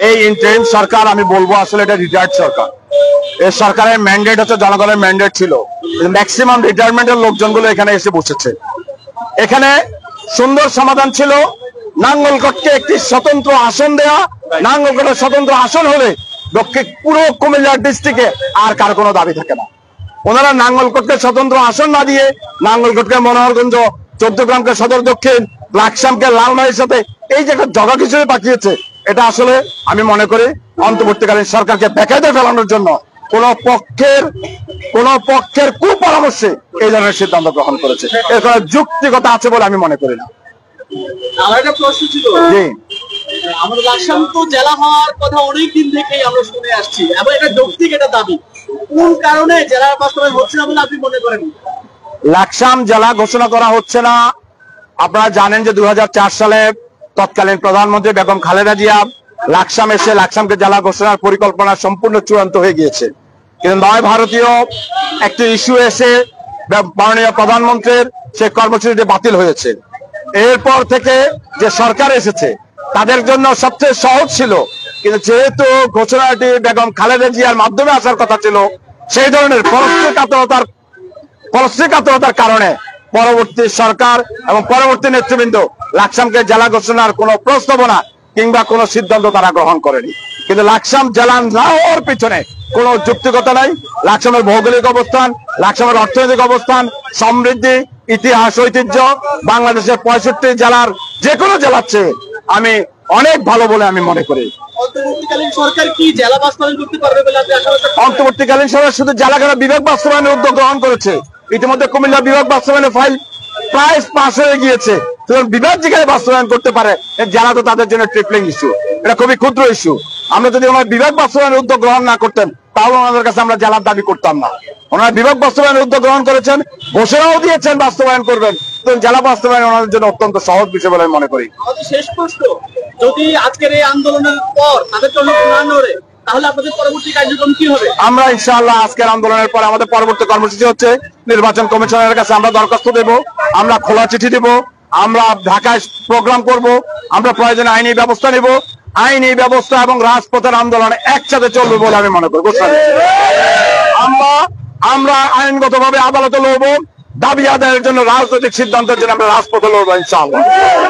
এই ইন্টারিম সরকার আমি বলবো আসলে এটা রিটায়ার্ড সরকার। এই সরকারের ম্যান্ডেট হচ্ছে জনগণের ম্যান্ডেট ছিল, ম্যাক্সিমাম রিটায়ারমেন্টের লোকজনগুলো এখানে এসে বসেছে। এখানে সুন্দর সমাধান ছিল নাঙ্গলকোটকে একটি স্বতন্ত্র আসন দেয়া। নাঙ্গলকোটের স্বতন্ত্র আসন হলে পুরো কুমিল্লা ডিস্ট্রিক্টে আর কার কোনো দাবি থাকে না। ওনারা নাঙ্গলকোটকে স্বতন্ত্র আসন না দিয়ে নাঙ্গলকোটকে মনোহরগঞ্জ, 14 গ্রামকে সদর দক্ষিণ, লাকসামকে লালমাইয়ের সাথে এই যে একটা জগা হিসেবে পাঠিয়েছে, এটা আসলে আমি মনে করি অন্তর্বর্তীকালীন সরকারকে বেকায়দা ফেলানোর জন্য কোন পক্ষের কুপরামর্শে এই ধরনের সিদ্ধান্ত গ্রহণ করেছে। এর কোনো যুক্তিকতা আছে বলে আমি মনে করি না। আমার একটা প্রশ্ন ছিল, আমাদের লাকসাম তো জেলা হওয়ার কথা অনেকদিন থেকেই আমরা শুনে আসছি এবং এটা যৌক্তিক একটা দাবি, কোন কারণে জেলার বাস্তবায়ন হচ্ছে না বলে আপনি মনে করেন? লাকসাম জেলা ঘোষণা করা হচ্ছে না। আপনারা জানেন যে 2004 সালে তৎকালীন প্রধানমন্ত্রী বেগম খালেদা জিয়া লাকসাম এসে লাকসামকে জেলা ঘোষণার পরিকল্পনা সম্পূর্ণ চূড়ান্ত হয়ে গিয়েছে, কিন্তু নয় ভারতীয় একটি ইস্যু এসে মাননীয় প্রধানমন্ত্রীর সেই কর্মসূচিটি বাতিল হয়েছে। এরপর থেকে যে সরকার এসেছে তাদের জন্য সবচেয়ে সহজ ছিল, কিন্তু যেহেতু ঘোষণাটি বেগম খালেদা জিয়ার মাধ্যমে আসার কথা ছিল, সেই ধরনের পরশ্রীকাতরতার কারণে পরবর্তী সরকার এবং পরবর্তী নেতৃবৃন্দ লাকসামকে জেলা ঘোষণার কোনো প্রস্তাবনা কিংবা কোনো সিদ্ধান্ত তারা গ্রহণ করেনি। কিন্তু লাকসাম জেলা না হওয়ার পিছনে কোনো যুক্তিকতা নাই। লাকসামের ভৌগোলিক অবস্থান, লাকসামের অর্থনৈতিক অবস্থান, সমৃদ্ধি, ইতিহাস, ঐতিহ্য বাংলাদেশের 65 জেলার যে কোনো জেলার চেয়ে আমি অনেক ভালো বলে আমি মনে করি। অন্তর্বর্তীকালীন সরকার কি জেলা বাস্তবায়ন করতে পারবে বলে আপনি আশা করছেন? অন্তর্বর্তীকালীন সরকার শুধু জেলাখানা বিভাগ বাস্তবায়নের উদ্যোগ গ্রহণ করেছে। ইতিমধ্যে কুমিল্লা বিভাগ বাস্তবায়নের ফাইল প্রায় পাস হয়ে গিয়েছে। বিভাগ যেখানে বাস্তবায়ন করতে পারে, জেলা তো তাদের জন্য ট্রিপলিং ইস্যু, এটা খুবই ক্ষুদ্র ইস্যু। আমরা যদি ওনার বিভাগ বাস্তবায়নের উদ্যোগ গ্রহণ না করতেন তাহলে ওনাদের কাছে আমরা জেলার দাবি করতাম না। ওনারা বিভাগ বাস্তবায়নের উদ্যোগ গ্রহণ করেছেন, ঘোষণাও দিয়েছেন বাস্তবায়ন করবেন, জেলা বাস্তবায়ন ওনাদের জন্য অত্যন্ত সহজ বিষয় বলে আমি মনে করি। আমাদের শেষ প্রশ্ন, যদি আজকের এই আন্দোলনের পর তাদের জন্য না নড়ে তাহলে আপনাদের পরবর্তী কার্যক্রম কি হবে? আমরা ইনশাআল্লাহ আজকের আন্দোলনের পর আমাদের পরবর্তী কর্মসূচি হচ্ছে নির্বাচন কমিশনের কাছে আমরা দরখাস্ত দেব, আমরা খোলা চিঠি দেব, আমরা ঢাকায় প্রোগ্রাম করব, আমরা প্রয়োজনে আইনি ব্যবস্থা নেব। আইনি ব্যবস্থা এবং রাজপথের আন্দোলন একসাথে চলবে বলে আমি মনে করি। আমরা আইনগতভাবে আদালতে লড়বো, দাবি আদায়ের জন্য রাজনৈতিক সিদ্ধান্তের জন্য আমরা রাজপথে লড়বো ইনশাআল্লাহ।